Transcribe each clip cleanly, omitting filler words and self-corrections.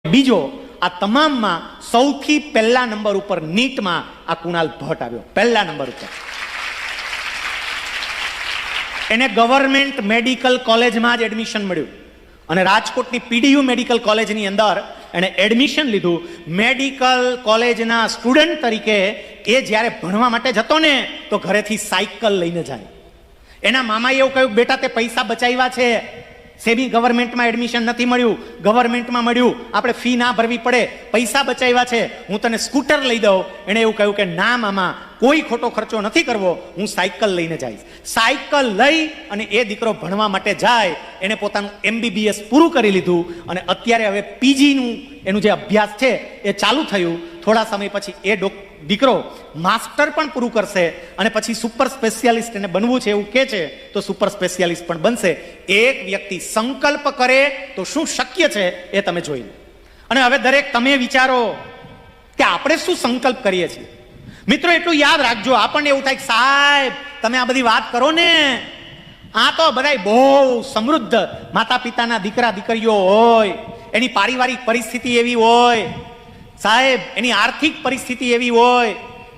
બીજો આ તમામમાં સૌથી પહેલા નંબર ઉપર નીટમાં આ કુણાલ ભટ્ટ આવ્યો, પહેલા નંબર ઉપર. એને ગવર્મેન્ટ મેડિકલ કોલેજમાં જ એડમિશન મળ્યું અને રાજકોટની પીડીયુ મેડિકલ કોલેજની અંદર એને એડમિશન લીધું. મેડિકલ કોલેજના સ્ટુડન્ટ તરીકે એ જ્યારે ભણવા માટે જતો ને તો ઘરેથી સાયકલ લઈને જાય. એના મામાએ એવું કહ્યું, બેટા તે પૈસા બચાવ્યા છે, સેમી ગવર્મેન્ટમાં એડમિશન નથી મળ્યું, ગવર્મેન્ટમાં મળ્યું, આપણે ફી ના ભરવી પડે, પૈસા બચાવ્યા છે, હું તને સ્કૂટર લઈ દઉં. એણે એવું કહ્યું કે ના મામા, કોઈ ખોટો ખર્ચો નથી કરવો, હું સાયકલ લઈને જઈશ. સાયકલ લઈ અને એ દીકરો ભણવા માટે જાય. એને પોતાનું MBBS પૂરું કરી લીધું અને અત્યારે હવે PGનું એનું જે અભ્યાસ છે એ ચાલુ થયું. થોડા સમય પછી એ દીકરો માસ્ટર પણ પૂરું કરશે અને પછી સુપર સ્પેશિયાલિસ્ટ એને બનવું છે એવું કહે છે તો સુપર સ્પેશિયાલિસ્ટ પણ બનશે. એક વ્યક્તિ સંકલ્પ કરે તો શું શક્ય છે એ તમે જોઈ લો. અને હવે દરેક તમે વિચારો કે આપણે શું સંકલ્પ કરીએ છીએ. મિત્રો એટલું યાદ રાખજો, આપણને એવું થાય કે સાહેબ તમે આ બધી વાત કરો ને, આ તો બધા બહુ સમૃદ્ધ માતા પિતાના દીકરા દીકરીઓ હોય, એની પારિવારિક પરિસ્થિતિ એવી હોય, સાહેબ એની આર્થિક પરિસ્થિતિ એવી હોય,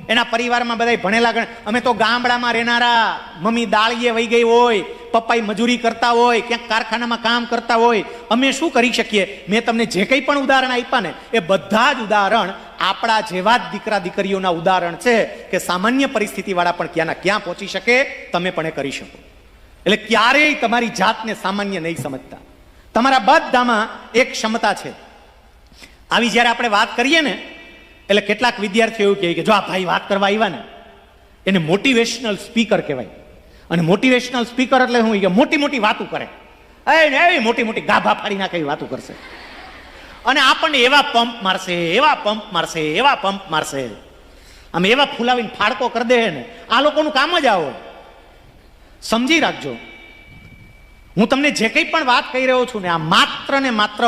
એના પરિવારમાં બધા ભણેલા. અમે તો ગામડામાં રહેનારા, મમ્મી દાળીએ વહી ગઈ હોય, પપ્પાઈ મજૂરી કરતા હોય, ક્યાંક કારખાનામાં કામ કરતા હોય, અમે શું કરી શકીએ? મેં તમને જે કંઈ પણ ઉદાહરણ આપ્યા ને એ બધા જ ઉદાહરણ આપણા જેવા જ દીકરા દીકરીઓના ઉદાહરણ છે કે સામાન્ય પરિસ્થિતિ વાળા પણ ક્યાંના ક્યાં પહોંચી શકે, તમે પણ એ કરી શકો. એટલે ક્યારેય તમારી જાતને સામાન્ય નહીં સમજતા. તમારા બધામાં એક ક્ષમતા છે. આવી જ્યારે આપણે વાત કરીએ ને એટલે કેટલાક વિદ્યાર્થીઓ એવું કહે કે જો આ ભાઈ વાત કરવા આવ્યા ને એને મોટિવેશનલ સ્પીકર કહેવાય. અને મોટિવેશનલ સ્પીકર એટલે શું કે મોટી મોટી વાતો કરે, એવી મોટી મોટી ગાભા ફાડી નાખે એવી વાતો કરશે અને આપણને એવા પંપ મારશે, એવા પંપ મારશે, એવા પંપ મારશે, આમ એવા ફૂલાવીને ફાડકો કરી દે ને. આ લોકોનું કામ જ આવો. સમજી રાખજો, હું તમને જે કંઈ પણ વાત કહી રહ્યો છું ને આ માત્ર ને માત્ર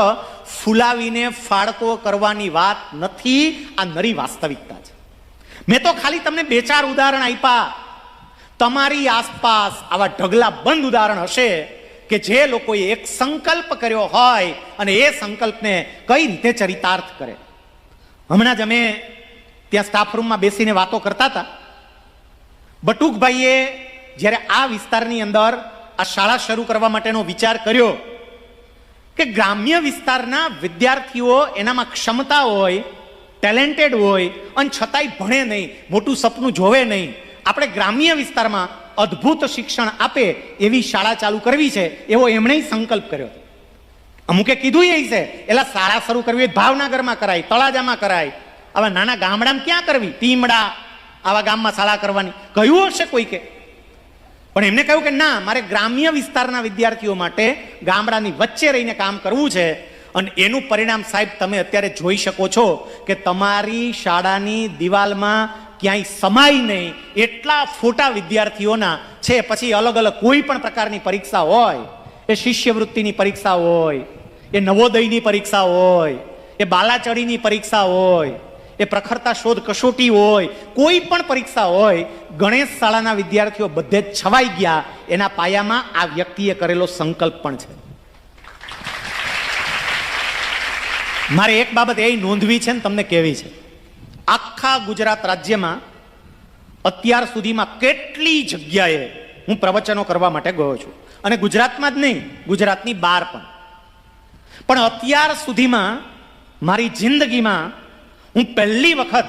ફૂલાવીને ફાડકો કરવાની વાત નથી, આ નરી વાસ્તવિકતા છે. મેં તો ખાલી તમને બે ચાર ઉદાહરણ આપ્યા. તમારી આસપાસ આવા ઢગલા બંધ ઉદાહરણ હશે કે જે લોકોએ એક સંકલ્પ કર્યો હોય અને એ સંકલ્પને કઈ રીતે ચરિતાર્થ કરે. હમણાં જ અમે ત્યાં સ્ટાફ રૂમમાં બેસીને વાતો કરતા હતા. બટુકભાઈએ જ્યારે આ વિસ્તારની અંદર આ શાળા શરૂ કરવા માટેનો વિચાર કર્યો કે ગ્રામ્ય વિસ્તારના વિદ્યાર્થીઓ એનામાં ક્ષમતા હોય, ટેલેન્ટેડ હોય અને છતાંય ભણે નહીં, મોટું સપનું જોવે નહીં, આપણે ગ્રામ્ય વિસ્તારમાં અદ્ભુત શિક્ષણ આપે એવી શાળા ચાલુ કરવી છે એવો એમણે સંકલ્પ કર્યો. અમુકે કીધું એ છે એટલે શાળા શરૂ કરવી ભાવનગરમાં કરાય, તળાજામાં કરાય, આવા નાના ગામડામાં ક્યાં કરવી, ટીમડા આવા ગામમાં શાળા કરવાની કહ્યું હશે કોઈ કે. પણ એમને કહ્યું કે ના, મારે ગ્રામ્ય વિસ્તારના વિદ્યાર્થીઓ માટે ગામડાની વચ્ચે રહીને કામ કરવું છે. અને એનું પરિણામ સાહેબ તમે અત્યારે જોઈ શકો છો કે તમારી શાળાની દિવાલમાં ક્યાંય સમાય નહીં એટલા ફોટા વિદ્યાર્થીઓના છે. પછી અલગ અલગ કોઈ પણ પ્રકારની પરીક્ષા હોય, એ શિષ્યવૃત્તિની પરીક્ષા હોય, એ નવોદયની પરીક્ષા હોય, એ બાલાચડીની પરીક્ષા હોય, એ પ્રખરતા શોધ કસોટી હોય, કોઈ પણ પરીક્ષા હોય, ગણેશ શાળાના વિદ્યાર્થીઓ બધે જ છવાઈ ગયા. એના પાયામાં આ વ્યક્તિએ કરેલો સંકલ્પ પણ છે. મારે એક બાબત એ નોંધવી છે ને તમને કહેવી છે. આખા ગુજરાત રાજ્યમાં અત્યાર સુધીમાં કેટલી જગ્યાએ હું પ્રવચનો કરવા માટે ગયો છું અને ગુજરાતમાં જ નહીં, ગુજરાતની બહાર પણ અત્યાર સુધીમાં મારી જિંદગીમાં હું પહેલી વખત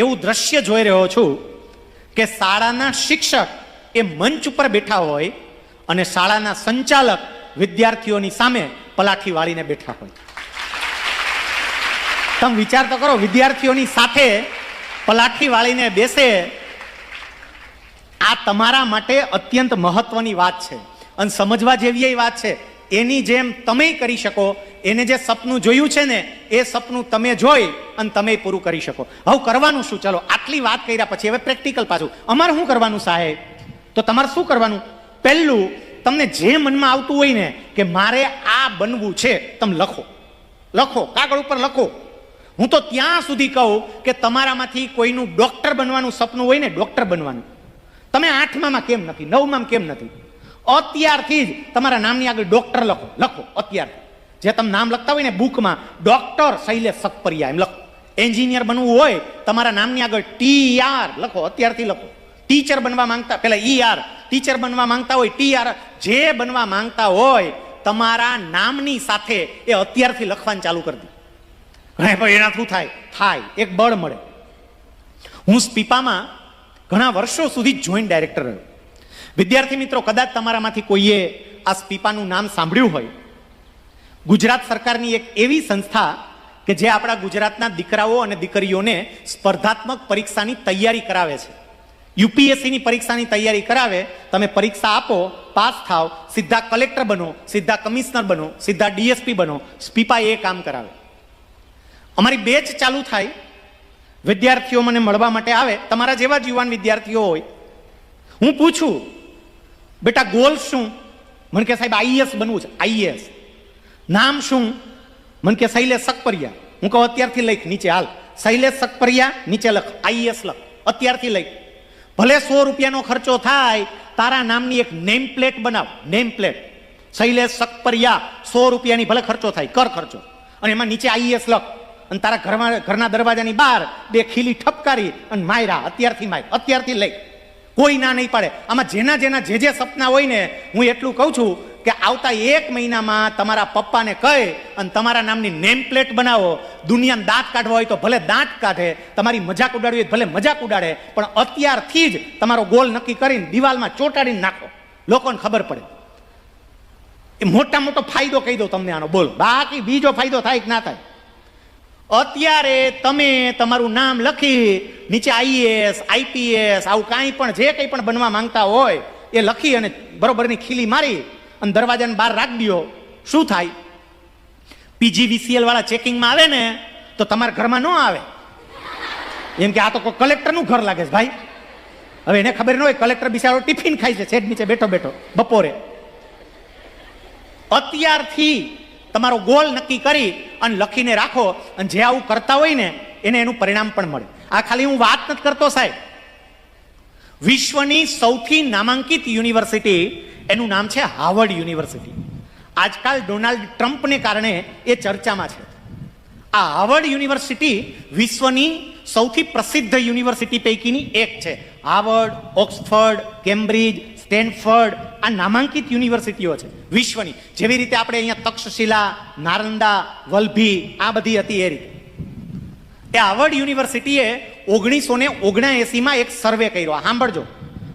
એવું દ્રશ્ય જોઈ રહ્યો છું કે શાળાના શિક્ષક એ મંચ ઉપર બેઠા હોય અને શાળાના સંચાલક વિદ્યાર્થીઓની સામે પલાઠી વાળીને બેઠા હોય. તમે વિચાર તો કરો, વિદ્યાર્થીઓની સાથે પલાઠી વાળીને બેસે. આ તમારા માટે અત્યંત મહત્વની વાત છે અને સમજવા જેવી વાત છે. એની જેમ તમે કરી શકો, એને જે સપનું જોયું છે ને એ સપનું તમે જોઈ અને તમે પૂરું કરી શકો. હવે કરવાનું શું? ચલો આટલી વાત કર્યા પછી હવે પ્રેક્ટિકલ પાછું. અમારે શું કરવાનું સાહેબ? તો તમારે શું કરવાનું? પહેલું, તમને જે મનમાં આવતું હોય ને કે મારે આ બનવું છે, તમે લખો, કાગળ ઉપર લખો. હું તો ત્યાં સુધી કહું કે તમારામાંથી કોઈનું ડોક્ટર બનવાનું સપનું હોય ને, ડોક્ટર બનવાનું, તમે 8માં કેમ નથી, 9માં કેમ નથી? અત્યારથી જ તમારા નામની આગળ ડોક્ટર લખો અત્યારથી. જે તમે નામ લખતા હોય ને બુકમાં, ડોક્ટર શૈલેષ સકપરિયા એમ લખો. એન્જિનિયર બનવું હોય તમારા નામની આગળ TR લખો, અત્યારથી લખો. ટીચર બનવા માંગતા પેલા ER, ટીચર બનવા માંગતા હોય TR, જે બનવા માંગતા હોય તમારા નામની સાથે એ અત્યારથી લખવાનું ચાલુ કરી દે. ભાઈ એના શું થાય એક બળ મળે. હું સ્પીપામાં ઘણા વર્ષો સુધી જોઈન્ટ ડાયરેક્ટર રહ્યો. વિદ્યાર્થી મિત્રો, કદાચ તમારામાંથી કોઈએ આ સ્પીપાનું નામ સાંભળ્યું હોય. ગુજરાત સરકારની એક એવી સંસ્થા કે જે આપણા ગુજરાતના દીકરાઓ અને દીકરીઓને સ્પર્ધાત્મક પરીક્ષાની તૈયારી કરાવે છે. UPSCની પરીક્ષાની તૈયારી કરાવે. તમે પરીક્ષા આપો, પાસ થાવ, સીધા કલેક્ટર બનો, સીધા કમિશનર બનો, સીધા DSP બનો. સ્પીપા એ કામ કરાવે. અમારી બેચ ચાલુ થાય, વિદ્યાર્થીઓ મને મળવા માટે આવે, તમારા જેવા જ યુવાન વિદ્યાર્થીઓ હોય. હું પૂછું, બેટા ગોલ શું? મને કે સાહેબ IAS બનવું છે. IAS. નામ શું? મને કે શૈલેષ સકપરિયા. હું કહું અત્યારથી લખ, નીચે હાલ શૈલેષ સકપરિયા, નીચે લખ IAS લખ, અત્યારથી લખ. ભલે 100 રૂપિયાનો ખર્ચો થાય, તારા નામની એક નેમ પ્લેટ બનાવ. નેમ પ્લેટ શૈલેષ સકપરિયા, 100 રૂપિયાની ભલે ખર્ચો થાય, કર ખર્ચો, અને એમાં નીચે IAS લખ. અને તારા ઘરના દરવાજાની બહાર 2 ખીલી ઠપકારી અને માયરા, અત્યારથી માય, અત્યારથી લઈ. કોઈ ના નહીં પાડે. આમાં જેના જે સપના હોય ને, હું એટલું કહું છું કે આવતા 1 મહિનામાં તમારા પપ્પાને કહે અને તમારા નામની નેમ પ્લેટ બનાવો. દુનિયામાં દાંત કાઢવા હોય તો ભલે દાંત કાઢે, તમારી મજાક ઉડાડવી હોય ભલે મજાક ઉડાડે, પણ અત્યારથી જ તમારો ગોલ નક્કી કરીને દિવાલમાં ચોંટાડીને નાખો, લોકોને ખબર પડે. એ મોટો ફાયદો કહી દો તમને આનો, બોલો. બાકી બીજો ફાયદો થાય કે ના થાય? અત્યારે તમે તમારું નામ લખી નીચે IAS, IPS, આવું કાંઈ પણ જે કંઈ પણ બનવા માંગતા હોય એ લખી અને બરોબરની ખીલી મારી અને દરવાજાને બહાર રાખી દો. શું થાય? PGVCL વાળા ચેકિંગમાં આવે ને તો તમારા ઘરમાં ન આવે. એમ કે આ તો કોઈ કલેક્ટરનું ઘર લાગે છે ભાઈ. હવે એને ખબર ન હોય, કલેક્ટર બિચારો ટિફિન ખાય છે છેડ નીચે બેઠો બપોરે. અત્યારથી તમારો ગોલ નક્કી કરી અને લખીને રાખો, અને જે આવું કરતા હોય ને એને એનું પરિણામ પણ મળે. આ ખાલી હું વાત નથી કરતો સાહેબ. વિશ્વની સૌથી નામાંકિત યુનિવર્સિટી, એનું નામ છે હાર્વર્ડ યુનિવર્સિટી. આજકાલ ડોનાલ્ડ ટ્રમ્પને કારણે એ ચર્ચામાં છે. આ હાર્વર્ડ યુનિવર્સિટી વિશ્વની સૌથી પ્રસિદ્ધ યુનિવર્સિટી પૈકીની એક છે. હાર્વર્ડ, ઓક્સફર્ડ, કેમ્બ્રિજ, સ્ટેનફર્ડ, આ નામાંકિત યુનિવર્સિટીઓ છે વિશ્વની. જેવી રીતે આપણે અહીંયા તક્ષશિલા, નાલંદા, વલ્ભી આ બધી હતી એ રીતે. એ હાર્વર્ડ યુનિવર્સિટીએ 1979માં એક સર્વે કર્યો. સાંભળજો,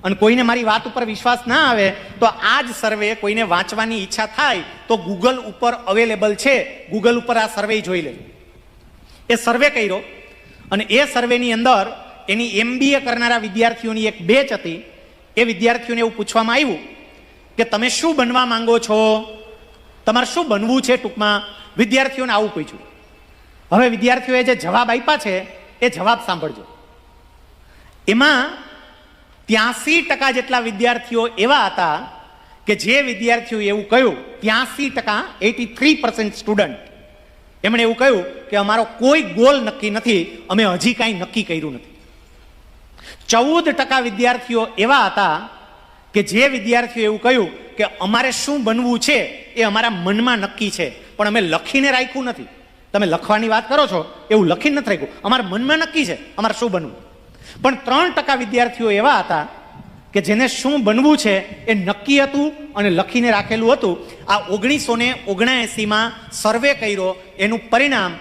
અને કોઈને મારી વાત ઉપર વિશ્વાસ ના આવે તો આ જ સર્વે કોઈને વાંચવાની ઈચ્છા થાય તો ગૂગલ ઉપર અવેલેબલ છે. ગૂગલ ઉપર આ સર્વે જોઈ લેજો. એ સર્વે કર્યો, અને એ સર્વેની અંદર એની MBA કરનારા વિદ્યાર્થીઓની એક બેચ હતી. એ વિદ્યાર્થીઓને એવું પૂછવામાં આવ્યું કે તમે શું બનવા માંગો છો, તમારે શું બનવું છે ટૂંકમાં. વિદ્યાર્થીઓને આવું પૂછ્યું. હવે વિદ્યાર્થીઓએ જે જવાબ આપ્યા છે એ જવાબ સાંભળજો. એમાં 83% જેટલા વિદ્યાર્થીઓ એવા હતા કે જે વિદ્યાર્થીઓ એવું કહ્યું, 83%, 83% સ્ટુડન્ટ, એમણે એવું કહ્યું કે અમારો કોઈ ગોલ નક્કી નથી, અમે હજી કાંઈ નક્કી કર્યું નથી. 14% વિદ્યાર્થીઓ એવા હતા કે જે વિદ્યાર્થીઓ એવું કહ્યું કે અમારે શું બનવું છે એ અમારા મનમાં નક્કી છે, પણ અમે લખીને રાખ્યું નથી. તમે લખવાની વાત કરો છો, એવું લખીને નથી રાખ્યું, અમારા મનમાં નક્કી છે અમારે શું બનવું. પણ 3% વિદ્યાર્થીઓ એવા હતા કે જેને શું બનવું છે એ નક્કી હતું અને લખીને રાખેલું હતું. આ 1979માં સર્વે કર્યો, એનું પરિણામ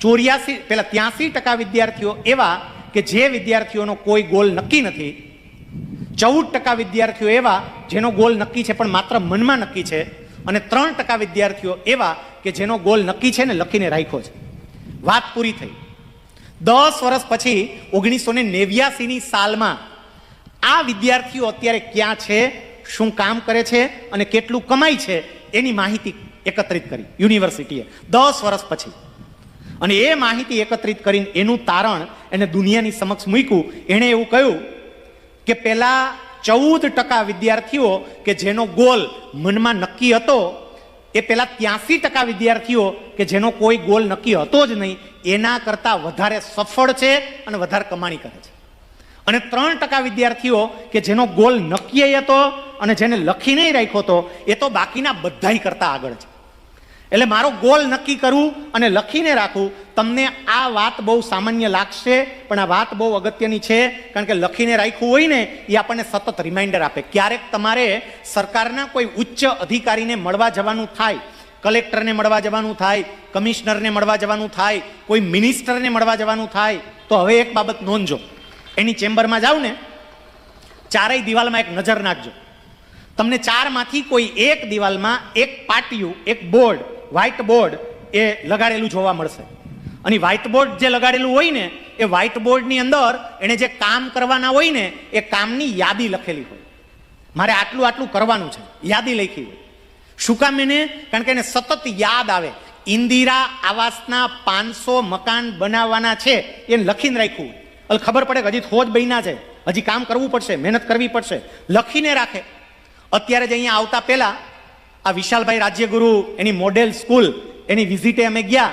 83% વિદ્યાર્થીઓ એવા કે જે વિદ્યાર્થીઓનો કોઈ ગોલ નક્કી નથી, 14% વિદ્યાર્થીઓ એવા જેનો ગોલ નક્કી છે પણ માત્ર મનમાં નક્કી છે, અને 3% વિદ્યાર્થીઓ એવા કે જેનો ગોલ નક્કી છે ને લખીને રાખ્યો છે. વાત પૂરી થઈ. 10 વર્ષ પછી 1989ની સાલમાં આ વિદ્યાર્થીઓ અત્યારે ક્યાં છે, શું કામ કરે છે અને કેટલું કમાય છે એની માહિતી એકત્રિત કરી યુનિવર્સિટીએ 10 વર્ષ પછી. અને એ માહિતી એકત્રિત કરીને એનું તારણ એને દુનિયાની સમક્ષ મૂક્યું. એણે એવું કહ્યું કે પહેલા 14% વિદ્યાર્થીઓ કે જેનો ગોલ મનમાં નક્કી હતો, એ પહેલા 83% વિદ્યાર્થીઓ કે જેનો કોઈ ગોલ નક્કી હતો જ નહીં, એના કરતાં વધારે સફળ છે અને વધારે કમાણી કરે છે. અને 3% વિદ્યાર્થીઓ કે જેનો ગોલ નક્કી હતો અને જેને લખી નહીં રાખ્યો હતો, એ તો બાકીના બધાય કરતાં આગળ છે. એટલે મારો ગોલ નક્કી કરું અને લખીને રાખું. તમને આ વાત બહુ સામાન્ય લાગશે, પણ આ વાત બહુ અગત્યની છે, કારણ કે લખીને રાખ્યું હોય ને એ આપણને સતત રિમાઇન્ડર આપે. ક્યારેક તમારે સરકારના કોઈ ઉચ્ચ અધિકારીને મળવા જવાનું થાય, કલેક્ટરને મળવા જવાનું થાય, કમિશનરને મળવા જવાનું થાય, કોઈ મિનિસ્ટરને મળવા જવાનું થાય, તો હવે એક બાબત નોંધજો. એની ચેમ્બરમાં જાઓ ને, ચારેય દિવાલમાં એક નજર નાખજો. તમને ચારમાંથી કોઈ એક દિવાલમાં એક પાટિયું, એક બોર્ડ, વ્હાઇટ બોર્ડ એ લગાડેલું જોવા મળશે. અને વ્હાઇટ બોર્ડ જે લગાડેલું હોય ને એ વ્હાઇટ બોર્ડની અંદર એને જે કામ કરવાના હોય ને એ કામની યાદી લખેલી હોય. મારે આટલું આટલું કરવાનું છે, યાદી લખી હોય. શું કામ એને? કારણ કે એને સતત યાદ આવે. ઇન્દિરા આવાસના 500 મકાન બનાવવાના છે એને લખીને રાખ્યું. એટલે ખબર પડે કે હજી થોજ બન્યા છે, હજી કામ કરવું પડશે, મહેનત કરવી પડશે, લખીને રાખે. અત્યારે જ અહીંયા આવતા પહેલા આ વિશાલભાઈ રાજ્યગુરુ એની મોડેલ સ્કૂલ એની વિઝિટે અમે ગયા.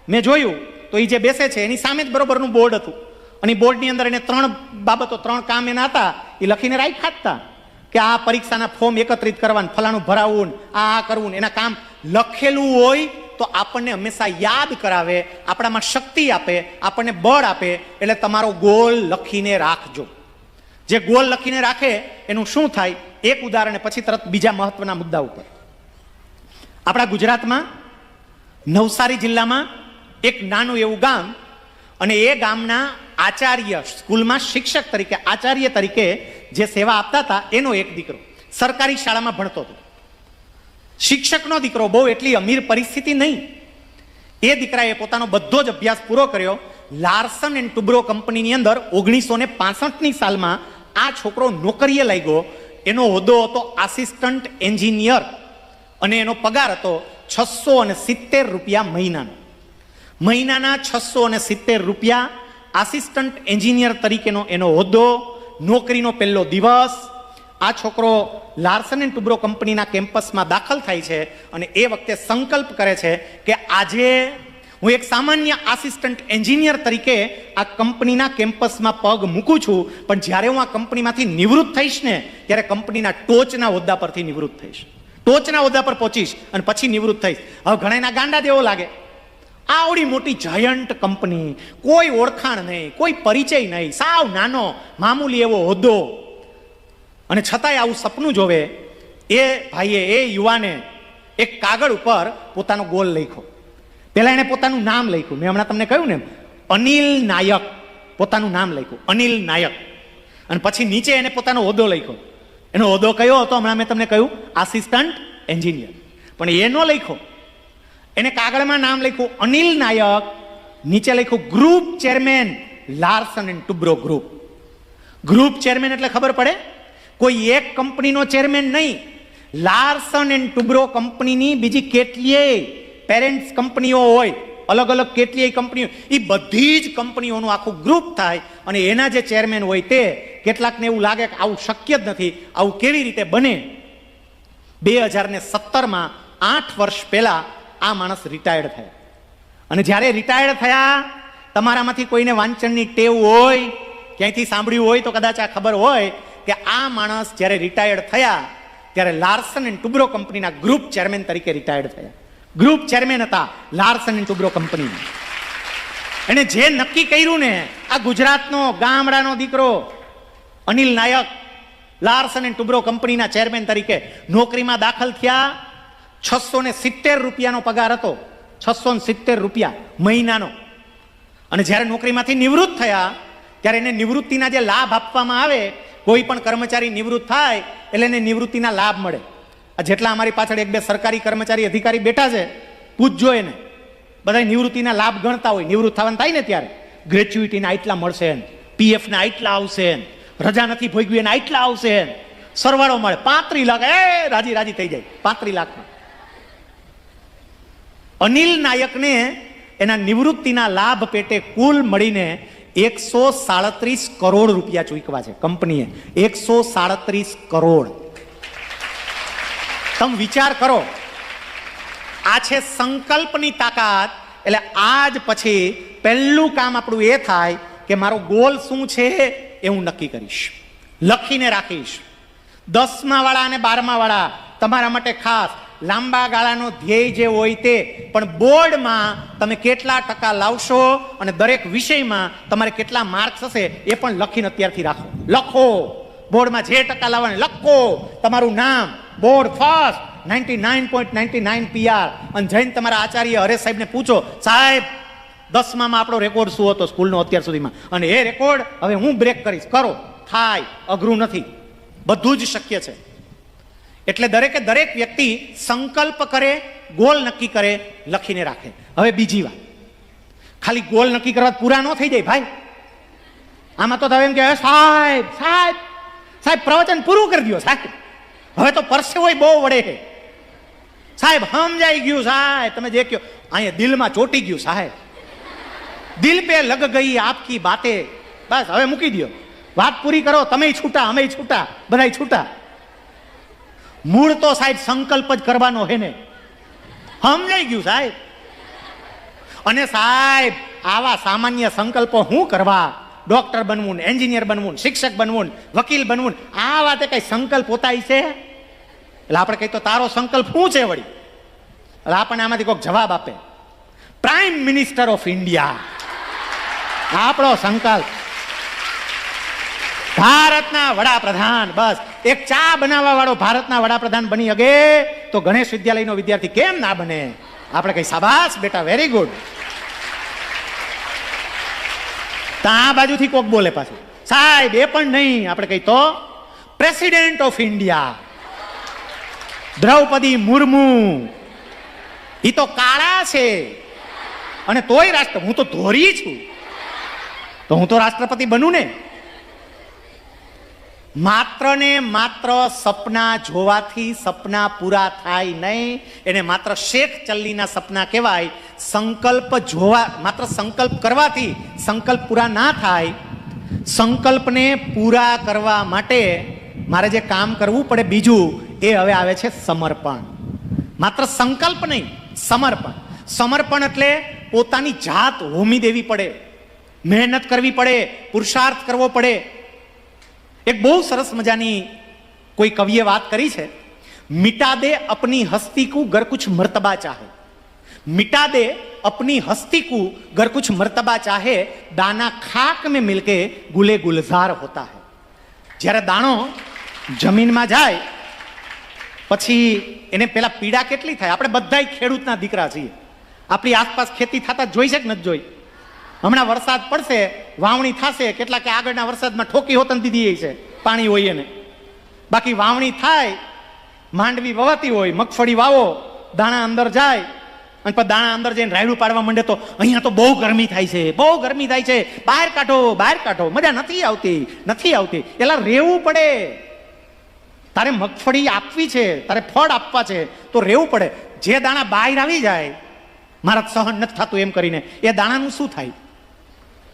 મેં જોયું તો એ જે બેસે છે એની સામે જ બરોબરનું બોર્ડ હતું. અને બોર્ડની અંદર એને 3 બાબતો, 3 કામ એના હતા, એ લખીને રાખ્યા હતા કે આ પરીક્ષાના ફોર્મ એકત્રિત કરવાનું, ફલાણું ભરાવવું, આ કરવું. એના કામ લખેલું હોય તો આપણને હંમેશા યાદ કરાવે, આપણામાં શક્તિ આપે, આપણને બળ આપે. એટલે તમારો ગોલ લખીને રાખજો. જે ગોલ લખીને રાખે એનું શું થાય, એક ઉદાહરણ પછી તરત બીજા મહત્વના મુદ્દા ઉપર. આપણા ગુજરાતમાં નવસારી જિલ્લામાં એક નાનું એવું ગામ, અને એ ગામના આચાર્ય, સ્કૂલમાં શિક્ષક તરીકે, આચાર્ય તરીકે જે સેવા આપતા હતા, એનો એક દીકરો સરકારી શાળામાં ભણતો હતો. શિક્ષકનો દીકરો, બહુ એટલી અમીર પરિસ્થિતિ નહીં. એ દીકરાએ પોતાનો બધો જ અભ્યાસ પૂરો કર્યો. લાર્સન એન્ડ ટુબ્રો કંપનીની અંદર 1965ની સાલમાં આ છોકરો નોકરીએ લાગ્યો. એનો હોદ્દો હતો આસિસ્ટન્ટ એન્જિનિયર અને એનો પગાર હતો 670 રૂપિયા મહિનાનો. મહિનાના 670 રૂપિયા, આસિસ્ટન્ટ એન્જિનિયર તરીકેનો એનો હોદ્દો, નોકરીનો પહેલો દિવસ. આ છોકરો લાર્સન એન્ડ ટુબ્રો કંપનીના કેમ્પસમાં દાખલ થાય છે અને એ વખતે સંકલ્પ કરે છે કે આજે હું એક સામાન્ય આસિસ્ટન્ટ એન્જિનિયર તરીકે આ કંપનીના કેમ્પસમાં પગ મૂકું છું, પણ જ્યારે હું આ કંપનીમાંથી નિવૃત્ત થઈશ ને ત્યારે કંપનીના ટોચના હોદ્દા પરથી નિવૃત્ત થઈશ, ટોચના હોદ્દા પર પહોંચીશ અને પછી નિવૃત્ત થઈશ. હવે ઘણાના ગાંડા જેવો લાગે, આવડી મોટી જાયન્ટ કંપની, કોઈ ઓળખાણ નહીં, કોઈ પરિચય નહીં, સાવ નાનો મામૂલી એવો હોદ્દો, અને છતાંય આવું સપનું જોવે. એ ભાઈએ, એ યુવાને એક કાગળ ઉપર પોતાનો ગોલ લખ્યો. પહેલા એને પોતાનું નામ લખ્યું. મેં હમણાં તમને કહ્યું ને, અનિલ નાયક, પોતાનું નામ લખ્યું, અનિલ નાયક. અને પછી નીચે એને પોતાનો હોદ્દો લખ્યો. એનો હોદ્દો કયો હતો? હમણાં મેં તમને કહ્યું, આસિસ્ટન્ટ એન્જિનિયર. પણ એનો લખ્યો, એને કાગળમાં નામ લખ્યું અનિલ નાયક, નીચે લખ્યું group chairman Larsen and Toubro group. Group chairman એટલે ખબર પડે, કોઈ એક કંપનીનો ચેરમેન નહીં, લાર્સન એન્ડ ટુબ્રો કંપનીની બીજી કેટલીય પેરેન્ટ્સ કંપનીઓ હોય, અલગ અલગ કેટલીય કંપનીઓ, એ બધી જ કંપનીઓનું આખું ગ્રુપ થાય અને એના જે ચેરમેન હોય તે, કેટલાકને એવું લાગે કે આવું શક્ય જ નથી, આવું કેવી રીતે બને. 2017માં 8 વર્ષ પહેલા આ માણસ રિટાયર્ડ થયા. અને જ્યારે રિટાયર્ડ થયા, તમારામાંથી કોઈને વાંચનની ટેવ હોય, ક્યાંયથી સાંભળ્યું હોય તો કદાચ આ ખબર હોય કે આ માણસ જ્યારે રિટાયર્ડ થયા ત્યારે લાર્સન એન્ડ ટુબ્રો કંપનીના ગ્રુપ ચેરમેન તરીકે રિટાયર્ડ થયા. ગ્રુપ ચેરમેન હતા લાર્સન એન્ડ ટુબ્રો કંપની. એને જે નક્કી કર્યું ને, આ ગુજરાતનો ગામડાનો દીકરો અનિલ નાયક લાર્સન એન્ડ ટુબ્રો કંપનીના ચેરમેન તરીકે નોકરીમાં દાખલ થયા. 670 રૂપિયાનો પગાર હતો, 670 રૂપિયા મહિનાનો. અને જ્યારે નોકરીમાંથી નિવૃત્ત થયા ત્યારે એને નિવૃત્તિના જે લાભ આપવામાં આવે, કોઈ પણ કર્મચારી નિવૃત્ત થાય એટલે એને નિવૃત્તિના લાભ મળે. આ જેટલા અમારી પાછળ 1-2 સરકારી કર્મચારી અધિકારી બેઠા છે, પૂછજો એને, બધા નિવૃત્તિના લાભ ગણતા હોય. નિવૃત્ત થવાનું થાય ને ત્યારે ગ્રેચ્યુઇટીના આટલા મળશે, પીએફના આટલા આવશે, રજા નથી ભોગવી એના આટલા આવશે, સરવાળો મળે 35 લાખ. રાજી રાજી થઈ જાય 35 લાખમાં. અનિલ નાયકને એના નિવૃત્તિના લાભ પેટે કુલ મળીને 137 કરોડ રૂપિયા ચૂકવા છે કંપનીએ. 137 કરોડ. તમે વિચાર કરો, આ છે સંકલ્પની તાકાત. એટલે આજ પછી પહેલું કામ આપણું એ થાય કે મારો ગોલ શું છે એ હું નક્કી કરીશ, લખીને રાખીશ. 10મા વાળા અને 12મા વાળા તમારા માટે ખાસ લાંબા ગાળાનો ધ્યેય જે હોય તે, પણ બોર્ડમાં તમે કેટલા ટકા લાવશો અને દરેક વિષયમાં તમારે કેટલા માર્ક્સ હશે એ પણ લખીને અત્યારથી રાખો. લખો, બોર્ડમાં જે ટકા લાવવાને લખો, તમારું નામ બોર્ડ ફર્સ્ટ 99.99 PR, અને જઈને તમારા આચાર્ય હરેશ સાહેબને પૂછો, સાહેબ 10માં આપણો રેકોર્ડ શું હતો સ્કૂલનો અત્યાર સુધીમાં, અને એ રેકોર્ડ હવે હું બ્રેક કરીશ. કરો, થાય, અઘરું નથી, બધું જ શક્ય છે. એટલે દરેકે દરેક વ્યક્તિ સંકલ્પ કરે, ગોલ નક્કી કરે, લખીને રાખે. હવે બીજી વાત, ખાલી ગોલ નક્કી કરવા પૂરા ન થઈ જાય ભાઈ. આમાં તો તમે એમ કે સાહેબ સાહેબ સાહેબ પ્રવચન પૂરું કરી દો સાહેબ, હવે તો પરસેવો બહુ વળે છે સાહેબ, સમજાઈ ગયું સાહેબ, તમે જે કહો અહીંયા દિલમાં ચોટી ગયું સાહેબ, દિલ પે લગ ગઈ આપકી બાતે, બસ હવે મૂકી દો, વાત પૂરી કરો, તમે છૂટા અમે છૂટા, બધા છૂટા. મૂળ તો સાહેબ સંકલ્પ જ કરવાનો હે ને, સમજાઈ ગયું સાહેબ. અને સાહેબ આવા સામાન્ય સંકલ્પો શું કરવા, ડોક્ટર બનવું, એન્જિનિયર બનવું, શિક્ષક બનવું, વકીલ બનવું, આ વાતે કઈ સંકલ્પ હોતા છે? એટલે આપણે કહીએ તો તારો સંકલ્પ શું છે વળી? એટલે આપણને આમાંથી કોઈક જવાબ આપે, પ્રાઇમ મિનિસ્ટર ઓફ ઇન્ડિયા આપણો સંકલ્પ, ભારતના વડાપ્રધાન. બસ એક ચા બનાવવા વાળો ભારતના વડાપ્રધાન બની શકે તો ગણેશ વિદ્યાલયનો વિદ્યાર્થી કેમ ના બને? આપણે કઈ શાબાશ બેટા, વેરી ગુડ. આ બાજુથી કોક બોલે પાછું સાહેબ એ પણ નહીં, આપણે કઈ તો president of India Draupadi Murmu, એ તો કાળા છે અને તોય રાષ્ટ્ર, હું તો ધોરી છું તો હું તો રાષ્ટ્રપતિ બનું ને. માત્ર ને માત્ર સપના જોવાથી સપના પૂરા થાય નહીં, એને માત્ર શેખ ચલ્લીના સપના કહેવાય. સંકલ્પ જોવા, માત્ર સંકલ્પ કરવાથી સંકલ્પ પૂરા ના થાય. સંકલ્પને પૂરા કરવા માટે મારે જે કામ કરવું પડે બીજું, એ હવે આવે છે સમર્પણ. માત્ર સંકલ્પ નહીં, સમર્પણ. સમર્પણ એટલે પોતાની જાત હોમી દેવી પડે, મહેનત કરવી પડે, પુરુષાર્થ કરવો પડે. એક બહુ સરસ મજાની કોઈ કવિએ વાત કરી છે, મિટા દે અપની હસ્તી કો ગર કુછ મર્તબા ચાહે, मिटा दे अपनी हस्ती को गर कुछ मर्तबा चाहे, दाना खाक में मिलके गुले गुलजार होता है. જ્યારે દાણો જમીનમાં જાય પછી એને પેલા પીડા કેટલી થાય. આપણે બધા ખેડૂતના દીકરા છીએ, આપણી આસપાસ ખેતી થતા જોઈ છે કે નથી જોઈ? હમણાં વરસાદ પડશે, વાવણી થશે, કેટલાક આગળના વરસાદમાં ઠોકી હોતન દીધી છે, પાણી હોય એને. બાકી વાવણી થાય, માંડવી વવાતી હોય, મગફળી વાવો, દાણા અંદર જાય અને પછી દાણા અંદર જઈને રાયડું પાડવા માંડે તો અહીંયા તો બહુ ગરમી થાય છે, બહુ ગરમી થાય છે, બહાર કાઢો બહાર કાઢો, મજા નથી આવતી નથી આવતી. એટલે રહેવું પડે. તારે મગફળી આપવી છે, તારે ફળ આપવા છે તો રહેવું પડે. જે દાણા બહાર આવી જાય, મારા સહન નથી થતું એમ કરીને, એ દાણાનું શું થાય?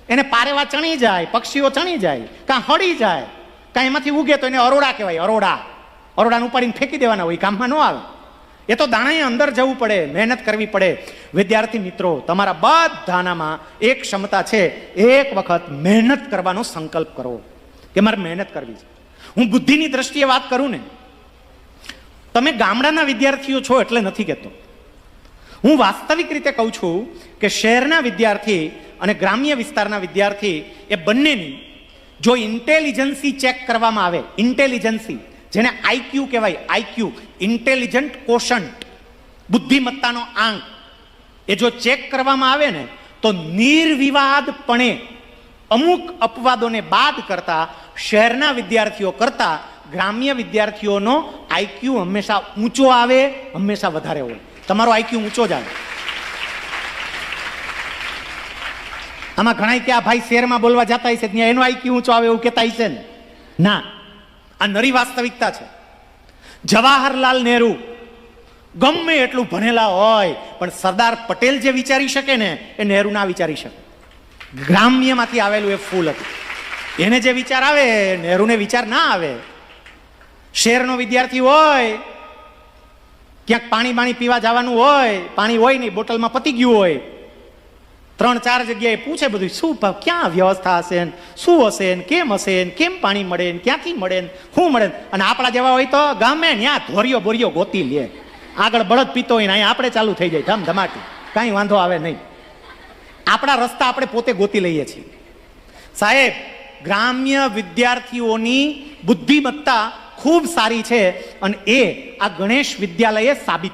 એને પારેવા ચણી જાય, પક્ષીઓ ચણી જાય, કાં હળી જાય, કાં એમાંથી ઉગે તો એને અરોડા કહેવાય. અરોડા, અરોડાને ઉપાડીને ફેંકી દેવાના હોય, કામમાં ન આવે. એ તો દાણાએ અંદર જવું પડે, મહેનત કરવી પડે. વિદ્યાર્થી મિત્રો, તમારા બધાનામાં એક ક્ષમતા છે, એક વખત મહેનત કરવાનો સંકલ્પ કરવો કે મારે મહેનત કરવી છે. હું બુદ્ધિની દ્રષ્ટિએ વાત કરું ને, તમે ગામડાના વિદ્યાર્થીઓ છો એટલે નથી કહેતો, હું વાસ્તવિક રીતે કહું છું કે શહેરના વિદ્યાર્થી અને ગ્રામ્ય વિસ્તારના વિદ્યાર્થી એ બંનેની જો ઇન્ટેલિજન્સી ચેક કરવામાં આવે, ઇન્ટેલિજન્સી જેને આઈક્યુ કહેવાય, આઈક્યુ ઇન્ટેલિજન્ટ કોશન્ટ, બુદ્ધિમત્તાનો આંક, એ જો ચેક કરવામાં આવે ને તો નિર્વિવાદપણે અમુક અપવાદોને બાદ કરતા શહેરના વિદ્યાર્થીઓ કરતા ગ્રામ્ય વિદ્યાર્થીઓનો આઈક્યુ હંમેશા ઊંચો આવે, હંમેશા વધારે હોય. તમારો આઈક્યુ ઊંચો જ આવે. આમાં ઘણા કે આ ભાઈ શહેરમાં બોલવા જતા હશે ત્યાં એનો આઈક્યુ ઊંચો આવે એવું કહેતા હશે ને? ના, આ નરી વાસ્તવિકતા છે. જવાહરલાલ નહેરુ ગમે એટલું ભણેલા હોય પણ સરદાર પટેલ જે વિચારી શકે ને એ નહેરુ ના વિચારી શકે. ગ્રામ્યમાંથી આવેલું એ ફૂલ હતું. એને જે વિચાર આવે નહેરુને વિચાર ના આવે. શહેરનો વિદ્યાર્થી હોય, ક્યાંક પાણી પીવા જવાનું હોય, પાણી હોય નહીં, બોટલમાં પતી ગયું હોય, 3-4 જગ્યાએ પૂછે બધું, શું ક્યાં વ્યવસ્થા હશે, શું હશે, કેમ હશે, કેમ પાણી મળે, ક્યાંથી મળે, શું મળે. અને આપણા જેવા હોય તો ગામે ત્યાં ધોરિયો બોરિયો ગોતી લે, આગળ બળદ પીતો હોય ને અહીંયા આપણે ચાલુ થઈ જાય ધમધમાટી, કાંઈ વાંધો આવે નહીં. આપણા રસ્તા આપણે પોતે ગોતી લઈએ છીએ. સાહેબ, ગ્રામ્ય વિદ્યાર્થીઓની બુદ્ધિમત્તા ખૂબ સારી છે અને એ આ ગણેશ વિદ્યાલયે સાબિત